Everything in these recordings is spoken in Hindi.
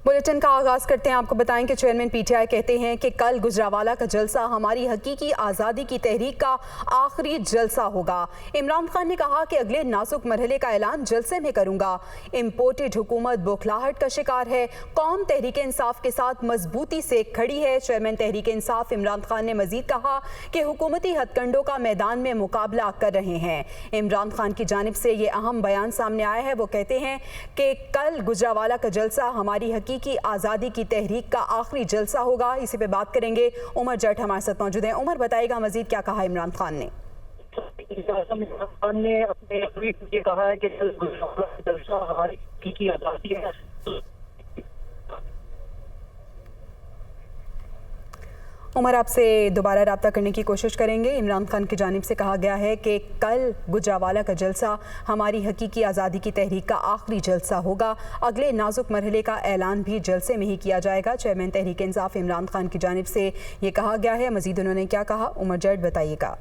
बुलेटिन का आगाज करते हैं। आपको बताएं कि चेयरमैन पीटीआई कहते हैं कि कल गुजरावाला का जलसा हमारी हकीकी आज़ादी की तहरीक का आखिरी जलसा होगा। इमरान खान ने कहा कि अगले नाजुक मरहले का ऐलान जलसे में करूंगा। इम्पोर्टेड हुकूमत बौखलाहट का शिकार है। कौम तहरीक इंसाफ के साथ मजबूती से खड़ी है। चेयरमैन तहरीक इंसाफ इमरान खान ने मजीद कहा कि हुकूमती हथकंडों का मैदान में मुकाबला कर रहे हैं। इमरान खान की जानिब से ये अहम बयान सामने आया है। वो कहते हैं कि कल गुजरावाला का जलसा हमारी की आज़ादी की तहरीक का आखिरी जलसा होगा। इसी पे बात करेंगे। उमर जट हमारे साथ मौजूद हैं। उमर, बताएगा मजीद क्या कहा इमरान खान ने? इमरान खान ने अपने ट्वीट में कहा है कि जलसा हमारी की आज़ादी है। उमर, आपसे दोबारा रब्ता करने की कोशिश करेंगे। इमरान खान की जानिब से कहा गया है कि कल गुजरावाला का जलसा हमारी हकीकी आज़ादी की तहरीक का आखिरी जलसा होगा। अगले नाजुक मरहले का ऐलान भी जलसे में ही किया जाएगा। चेयरमैन तहरीक इंसाफ इमरान खान की जानिब से ये कहा गया है। मजीद उन्होंने क्या कहा, उमर जट बताइएगा।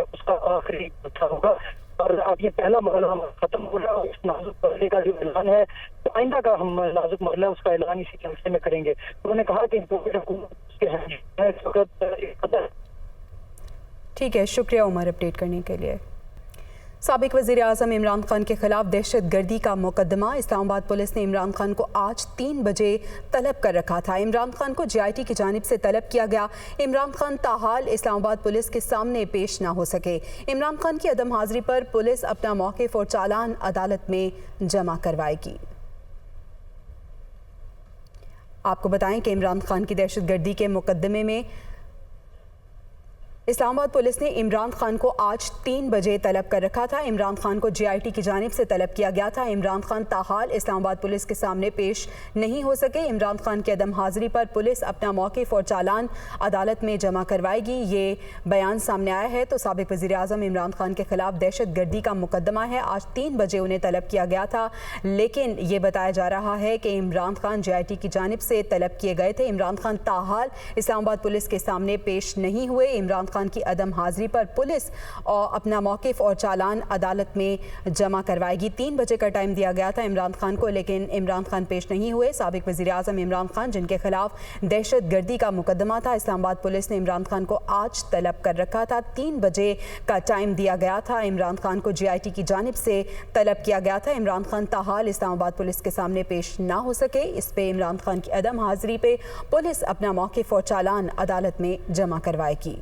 उसका आखिरी जलसा होगा और अब ये पहला मरहला खत्म हो रहा है। इस नाजुक मरहले का जो ऐलान है, तो आइंदा का हम नाजुक मरहला उसका ऐलान इसी जलसे में करेंगे। उन्होंने कहा कि ठीक है, शुक्रिया उमर अपडेट करने के लिए। साबिक वज़ीर आज़म इमरान खान के खिलाफ दहशत गर्दी का मुकदमा। इस्लामाबाद पुलिस ने इमरान खान को आज 3 बजे तलब कर रखा था। इमरान खान को JIT की जानिब से तलब किया गया। इमरान खान ताहाल इस्लामाबाद पुलिस के सामने पेश ना हो सके। इमरान खान की अदम हाजिरी पर पुलिस अपना मौक़िफ़ और चालान अदालत में जमा करवाएगी। आपको बताएं कि इमरान खान की दहशत गर्दी के मुकदमे में इस्लामाबाद पुलिस ने इमरान खान को आज 3 बजे तलब कर रखा था। इमरान खान को JIT की जानिब से तलब किया गया था। इमरान खान ताहाल इस्लामाबाद पुलिस के सामने पेश नहीं हो सके। इमरान खान की अदम हाजिरी पर पुलिस अपना मौक़िफ़ और चालान अदालत में जमा करवाएगी। ये बयान सामने आया है। तो साबिक वज़ीर आज़म इमरान खान के खिलाफ दहशत गर्दी का मुकदमा है। आज 3 बजे उन्हें तलब किया गया था, लेकिन ये बताया जा रहा है कि इमरान खान JIT की जानिब से तलब किए गए थे। इमरान खान ताहाल इस्लामाबाद पुलिस के सामने पेश नहीं हुए। इमरान खान की अदम हाजिरी पर पुलिस और अपना मौक़िफ़ और चालान अदालत में जमा करवाएगी। 3 बजे का टाइम दिया गया था इमरान खान को, लेकिन इमरान खान पेश नहीं हुए। साबिक वज़ीर आज़म इमरान खान, जिनके खिलाफ दहशत गर्दी का मुकदमा था, इस्लामाबाद पुलिस ने इमरान खान को आज तलब कर रखा था। 3 बजे का टाइम दिया गया था। इमरान खान को JIT की जानिब से तलब किया गया था। इमरान खान ताहाल इस्लामाबाद पुलिस के सामने पेश ना हो सके। इस पे इमरान खान की अदम हाजिरी पे पुलिस अपना मौक़िफ़ और चालान अदालत में जमा करवाएगी।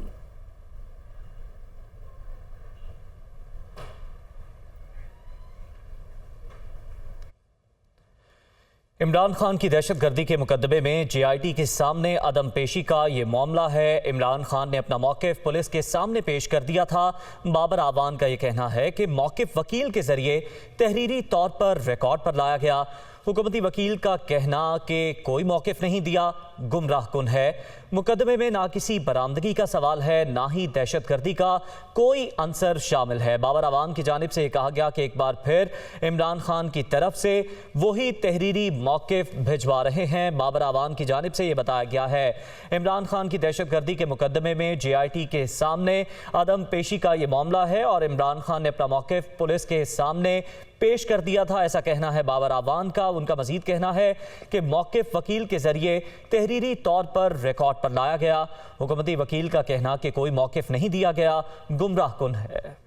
इमरान खान की दहशत गर्दी के मुकदमे में JIT के सामने अदम पेशी का ये मामला है। इमरान खान ने अपना मौक़िफ़ पुलिस के सामने पेश कर दिया था। बाबर आवान का ये कहना है कि मौक़िफ़ वकील के ज़रिए तहरीरी तौर पर रिकॉर्ड पर लाया गया। हुकूमती वकील का कहना कि कोई मौक़िफ़ नहीं दिया गुमराह कुन है। मुकदमे में ना किसी बरामदगी का सवाल है, ना ही दहशत गर्दी का कोई अंसर शामिल है। बाबर आवाम की जानिब से कहा गया कि एक बार फिर इमरान खान की तरफ से वही तहरीरी मौक़िफ़ भिजवा रहे हैं। बाबर आवाम की जानिब से ये बताया गया है इमरान खान की दहशत गर्दी के मुकदमे में JIT के सामने अदम पेशी का ये मामला है और इमरान खान ने अपना मौक़िफ़ पुलिस के सामने पेश कर दिया था, ऐसा कहना है बाबर आवान का। उनका मजीद कहना है कि मौक़िफ़ वकील के ज़रिए तहरीरी तौर पर रिकॉर्ड पर लाया गया। हुकूमती वकील का कहना कि कोई मौक़िफ़ नहीं दिया गया गुमराह कुन है।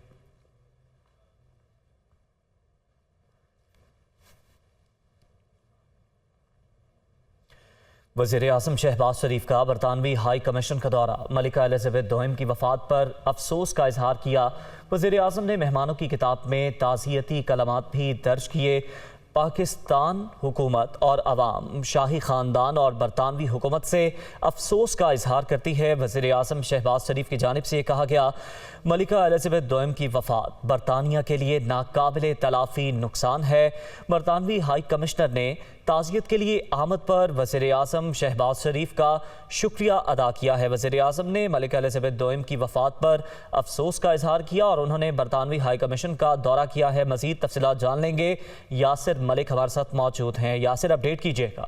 वज़ीर आज़म शहबाज शरीफ का बरतानवी हाई कमीशन का दौरा। मलिका एलिज़ाबेथ दोम की वफ़ात पर अफसोस का इजहार किया। वज़ीर आज़म ने मेहमानों की किताब में ताज़ियती कलमात भी दर्ज किए। पाकिस्तान हुकूमत और अवाम शाही ख़ानदान और बरतानवी हुकूमत से अफसोस का इजहार करती है। वज़ीर आज़म शहबाज शरीफ की जानिब से कहा गया, मलिका एलिज़ाबेथ दोम की वफ़ात बरतानिया के लिए नाकाबिले तलाफ़ी नुकसान है। बरतानवी हाई कमिश्नर ने ताज़ियत के लिए आमद पर वज़ीर आज़म शहबाज शरीफ का शुक्रिया अदा किया है। वज़ीर आज़म ने मलिका एलिज़ाबेथ दोम की वफ़ात पर अफसोस का इजहार किया और उन्होंने बरतानवी हाई कमीशन का दौरा किया है। मज़ीद तफ़सीलात जान लेंगे। यासिर मलिक हमारे साथ मौजूद हैं। यासिर, अपडेट कीजिएगा।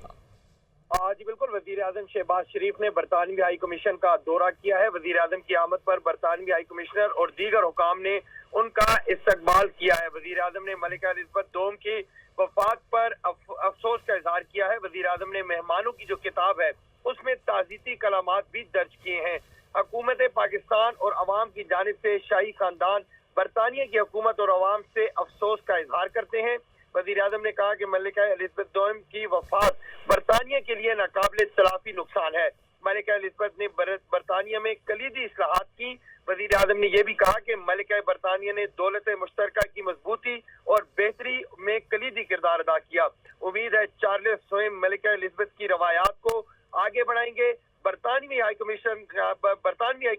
जी बिल्कुल, वज़ीर वजीर आजम शहबाज शरीफ ने बरतानवी हाई कमीशन का दौरा किया है। वजीर आजम की आमद पर बरतानवी हाई कमिश्नर और दीगर हुकाम ने उनका इस्तकबाल किया है। वजीर आजम ने मलिका एलिजाबेथ दोम की वफात पर अफसोस का इजहार किया है। वजीर आजम ने मेहमानों की जो किताब है उसमें ताज़ीती कलामात भी दर्ज किए हैं। हुकूमत पाकिस्तान और अवाम की जानिब से शाही खानदान बरतानिया की हुकूमत और अवाम से अफसोस का इजहार करते हैं। वजीर आजम ने कहा कि मलिका एलिजाबेथ दोम की वफात बरतानिया के लिए नाकाबिल तलाफी नुकसान है। मलिका एलिजाबेथ ने बरतानिया में कलीदी इस्लाहात की। वजीर आजम ने यह भी कहा कि मलिका बरतानिया ने दौलत मुश्तरका की मजबूती और बेहतरी में कलीदी किरदार अदा किया। उम्मीद है चार्ल्स स्वयं मलिका एलिजाबेथ की रवायात को आगे बढ़ाएंगे। बरतानवी हाई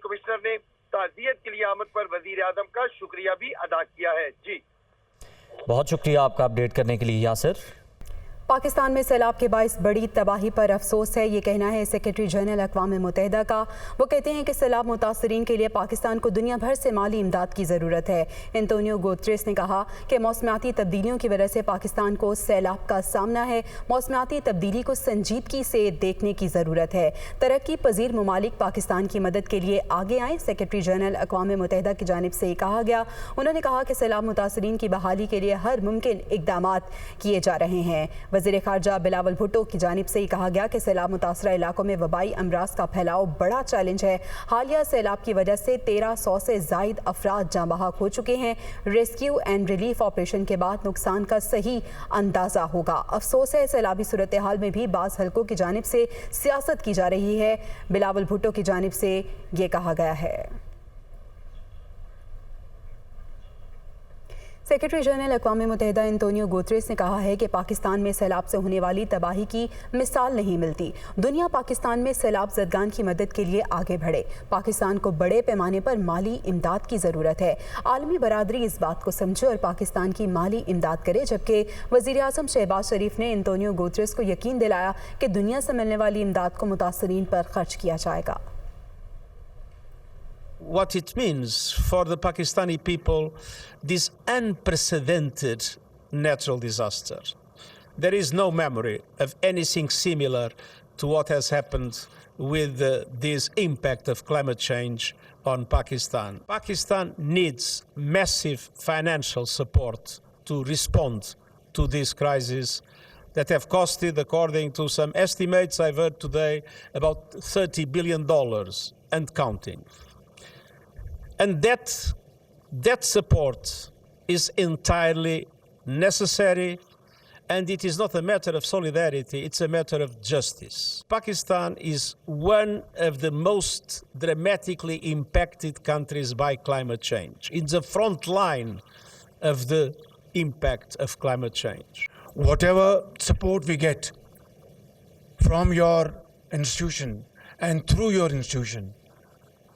कमिश्नर ने ताज़ियत के लिए आमद पर वजीर आजम का शुक्रिया भी अदा किया है। जी बहुत शुक्रिया आपका अपडेट करने के लिए यासिर। पाकिस्तान में सैलाब के बाइस बड़ी तबाही पर अफसोस है, ये कहना है सेक्रेटरी जनरल अक़वाम मुत्तहिदा का। वो कहते हैं कि सैलाब मुतासरीन के लिए पाकिस्तान को दुनिया भर से माली इमदाद की ज़रूरत है। एंटोनियो गुतेरेस ने कहा कि मौसमियाती तब्दीलियों की वजह से पाकिस्तान को सैलाब का सामना है। मौसमियाती तब्दीली को संजीदगी से देखने की ज़रूरत है। तरक्की पजीर ममालिक पाकिस्तान की मदद के लिए आगे आएँ, सेक्रेटरी जनरल अक़वाम मुत्तहिदा की जानिब से कहा गया। उन्होंने कहा कि सैलाब मुतासरीन की बहाली के लिए हर मुमकिन इक़दामात किए जा रहे हैं। वज़ीर ख़ारजा बिलावल भुट्टो की जानिब से कहा गया कि सैलाब मुतासरा इलाकों में वबाई अमराज का फैलाव बड़ा चैलेंज है। हालिया सैलाब की वजह से 1300 से ज़ायद अफराद जाँ बहक हो चुके हैं। रेस्क्यू एंड रिलीफ ऑपरेशन के बाद नुकसान का सही अंदाज़ा होगा। अफसोस है सैलाबी सूरत हाल में भी बाज़ हल्कों की जानिब से सियासत की जा रही है। बिलावल भुट्टो की जानिब से ये कहा गया है। सेक्रेटरी जनरल अक़वाम मुत्तहिदा एंटोनियो गुतेरेस ने कहा है कि पाकिस्तान में सैलाब से होने वाली तबाही की मिसाल नहीं मिलती। दुनिया पाकिस्तान में सैलाब ज़दगान की मदद के लिए आगे बढ़े। पाकिस्तान को बड़े पैमाने पर माली इमदाद की ज़रूरत है। आलमी बरादरी इस बात को समझे और पाकिस्तान की माली इमदाद करे। जबकि वज़ीर आज़म शहबाज शरीफ ने एंटोनियो गुतेरेस को यकीन दिलाया कि दुनिया से मिलने वाली इमदाद को मुतासरीन पर खर्च किया जाएगा। What it means for the Pakistani people, this unprecedented natural disaster. There is no memory of anything similar to what has happened with this impact of climate change on Pakistan. Pakistan needs massive financial support to respond to this crisis that have costed, according to some estimates I've heard today, about $30 billion and counting. And that support is entirely necessary, and it is not a matter of solidarity, it's a matter of justice. Pakistan is one of the most dramatically impacted countries by climate change, in the front line of the impact of climate change. Whatever support we get from your institution and through your institution,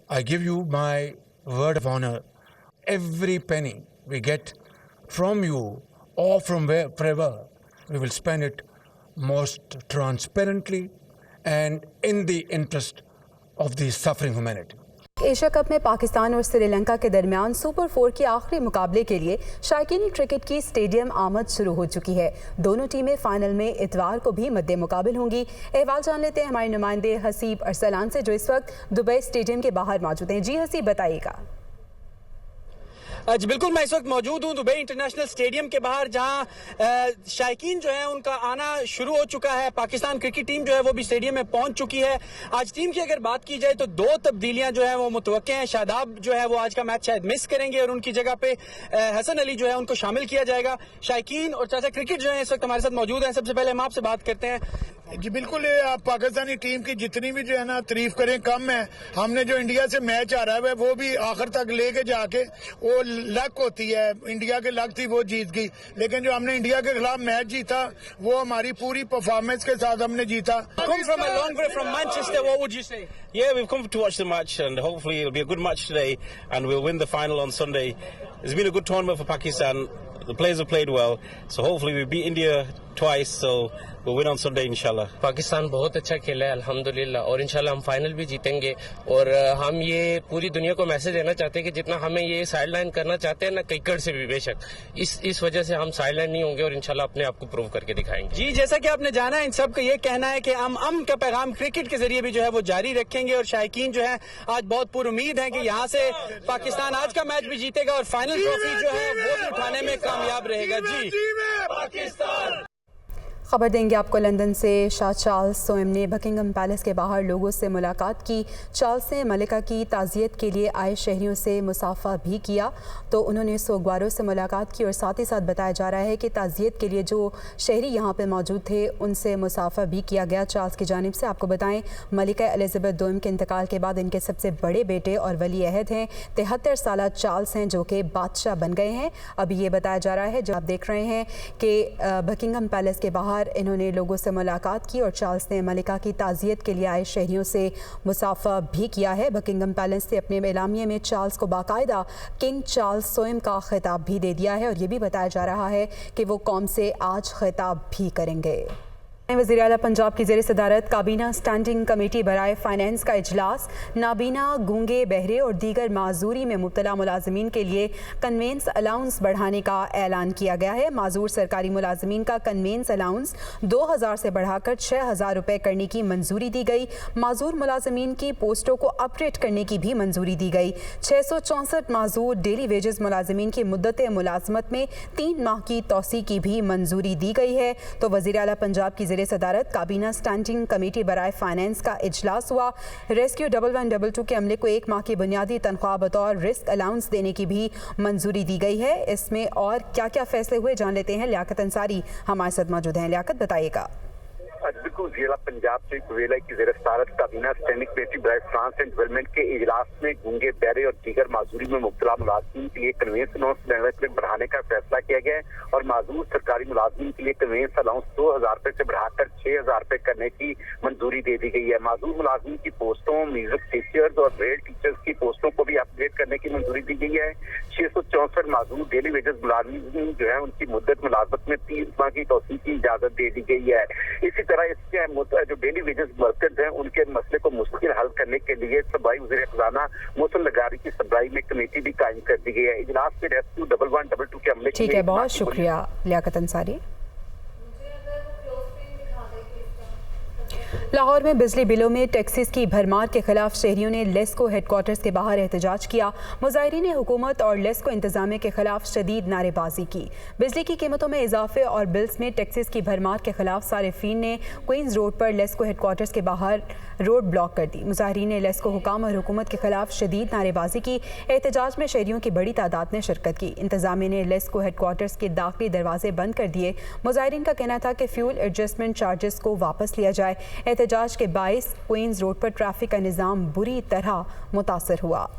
I give you my word of honor, every penny we get from you or from wherever, we will spend it most transparently and in the interest of the suffering humanity. Asia cup में पाकिस्तान और श्रीलंका के दरमियान सुपर 4 के आखिरी मुकाबले के लिए शायकीन क्रिकेट की स्टेडियम आमद शुरू हो चुकी है। दोनों टीमें फाइनल में इतवार को भी मद्दे मुकाबिल होंगी। अहवाल जान लेते हैं हमारे नुमाइंदे हसीब अरसलान से, जो इस वक्त दुबई स्टेडियम के बाहर मौजूद हैं। जी हसीब, बताइएगा। जी बिल्कुल, मैं इस वक्त मौजूद हूँ दुबई इंटरनेशनल स्टेडियम के बाहर, जहाँ शायकीन जो है उनका आना शुरू हो चुका है। पाकिस्तान क्रिकेट टीम जो है वो भी स्टेडियम में पहुंच चुकी है। आज टीम की अगर बात की जाए तो 2 तब्दीलियां जो है वो मुतवक्के हैं। शादाब जो है वो आज का मैच शायद मिस करेंगे और उनकी जगह पे हसन अली जो है उनको शामिल किया जाएगा। शायकीन और चाचा क्रिकेट जो है इस वक्त हमारे साथ मौजूद हैं। सबसे पहले हम आपसे बात करते हैं। जी बिल्कुल, आप पाकिस्तानी टीम की जितनी भी जो है ना तारीफ करें कम है। हमने जो इंडिया से मैच आ रहा है वो भी आखिर तक लेके जाके, वो लक होती है, इंडिया के लक थी वो जीत गई, लेकिन जो हमने इंडिया के खिलाफ मैच जीता वो हमारी पूरी परफॉर्मेंस के साथ हमने जीता। Come from a long way from Manchester, what would you say? Yeah, we've come to watch the match and hopefully it'll be a good match today and we'll win the final on Sunday. It's been a good tournament for Pakistan. The players have played well, so hopefully we beat India twice, so we'll win on Sunday, inshallah. Pakistan बहुत अच्छा खेला है अल्हम्दुलिल्लाह, और इंशाल्लाह हम फाइनल भी जीतेंगे। और हम ये पूरी दुनिया को मैसेज देना चाहते हैं कि जितना हमें ये साइडलाइन करना चाहते हैं ना क्रिकेट से भी, बेशक इस वजह से हम साइडलाइन नहीं होंगे और इंशाल्लाह अपने आप को प्रूव करके दिखाएंगे। जी, जैसा कि आपने जाना, इन सब का ये कहना है कि हम अमन का पैगाम क्रिकेट के जरिए भी जो है वो जारी रखेंगे, और शायकीन जो है आज बहुत पुरुमीद है कि यहाँ से पाकिस्तान आज का मैच भी जीतेगा और फाइनल ट्रॉफी जो है वो भी उठाने में कामयाब रहेगा। जी पाकिस्तान। खबर देंगे आपको लंदन से। शाह चार्ल्स सोएम ने बकिंगम पैलेस के बाहर लोगों से मुलाकात की। चार्ल्स ने मलिका की ताज़ियत के लिए आए शहरियों से मुसाफा भी किया, तो उन्होंने सोगवारों से मुलाकात की और साथ ही साथ बताया जा रहा है कि ताज़ियत के लिए जो शहरी यहाँ पर मौजूद थे उनसे मुसाफा भी किया गया चार्ल्स की जानिब से। आपको बताएं, मलिका एलिज़ाबेथ दोम के इंतकाल के बाद इनके सबसे बड़े बेटे और वली अहद हैं 73 साला चार्ल्स हैं, जो कि बादशाह बन गए हैं। अभी ये बताया जा रहा है, जो आप देख रहे हैं कि बकिंगम पैलेस के बाहर इन्होंने लोगों से मुलाकात की और चार्ल्स ने मलिका की ताज़ियत के लिए आए शहरियों से मुसाफा भी किया है। बकिंगम पैलेस से अपने एलामिये में चार्ल्स को बाकायदा किंग चार्ल्स सोएम का खिताब भी दे दिया है और ये भी बताया जा रहा है कि वो कौम से आज खिताब भी करेंगे। वज़ीर आला पंजाब की ज़ेर सदारत काबीना स्टैंडिंग कमेटी बराए फाइनेंस का इजलास। नाबीना, गूंगे, बहरे और दीगर माजूरी में मुब्तला मुलाजमीन के लिए कन्वेंस अलाउंस बढ़ाने का ऐलान किया गया है। माजूर सरकारी मुलाजमीन का कन्वेंस अलाउंस 2000 से बढ़ाकर 6000 रुपये करने की मंजूरी दी गई। माजूर मुलाजमीन की पोस्टों को अपग्रेड करने की भी मंजूरी दी गई। 664 माजूर डेली वेजेस मुलाजमीन की मुद्दत मुलाजमत में 3 माह की तोसी की भी मंजूरी दी गई है। तो वज़ीर आला पंजाब की ज़ेर सदारत काबीना स्टैंडिंग कमेटी बराए फाइनेंस का इजलास हुआ। रेस्क्यू 1112 के अमले को 1 माह की बुनियादी तनख्वाह बतौर रिस्क अलाउंस देने की भी मंजूरी दी गई है। इसमें और क्या क्या फैसले हुए जान लेते हैं। लियाकत अंसारी हमारे साथ मौजूद हैं। लियाकत, बताइएगा। बिल्कुल, जिला पंजाब से वेला की ज़ेर सदारत काबीना स्टैंडिंग कमेटी बराए फाइनेंस एंड डेवलपमेंट के इजलास में गूंगे, बहरे और दीगर माजूरी में मुब्तला मुलाजमीन के लिए कन्वेंस अलाउंस बढ़ाने का फैसला किया गया है और माजूर सरकारी मुलाजमीन के लिए कन्वेंस अलाउंस 2000 रुपये से बढ़ाकर 6000 रुपये करने की मंजूरी दे दी गई है। माजूर मुलाजमीन की पोस्टों, म्यूजिक टीचर्स और ब्रेल टीचर्स की पोस्टों को भी अपग्रेड करने की मंजूरी दी गई है। 664 माजूर डेली वेजेस मुलाजमीन जो है उनकी मुद्दत मुलाजमत में 3 माह की तोसी की इजाजत दे दी गई है। इसी तरह इसके जो डेली वेजेस वर्कर्स हैं उनके मसले को मुस्तकिल हल करने के लिए सूबाई वज़ीर खजाना मोहसिन लगारी की सरबराही में कमेटी भी कायम कर दी गई है। इजलास में रेस्क्यू 1112 के अमले। ठीक है, बहुत शुक्रिया लियाकत अंसारी। लाहौर में बिजली बिलों में टैक्सेस की भरमार के खिलाफ शहरियों ने लेस्को हेडक्वार्टर्स के बाहर एहतजाज किया। मुजाहिरीन ने हुकूमत और लेस्को इंतजामिया के खिलाफ शदीद नारेबाजी की। बिजली की कीमतों में इजाफे और बिल्स में टैक्सेस की भरमार के खिलाफ सारिफीन ने क्वींस रोड पर लेस्को हेडक्वार्टर्स के बाहर रोड ब्लॉक कर दी। मुजाहिरीन ने लेस्को हुकाम और हुकूमत के खिलाफ शदीद नारेबाजी की। एहतजाज में शहरियों की बड़ी तादाद ने शिरकत की। इंतजामिया ने लेस्को हेडक्वार्टर्स के दाखिली दरवाजे बंद कर दिए। मुजाहिरीन का कहना था कि फ्यूल एडजस्टमेंट चार्जेस को वापस लिया जाए। एहतजाज के बाइस क्वींस रोड पर ट्रैफिक का निज़ाम बुरी तरह मुतासर हुआ।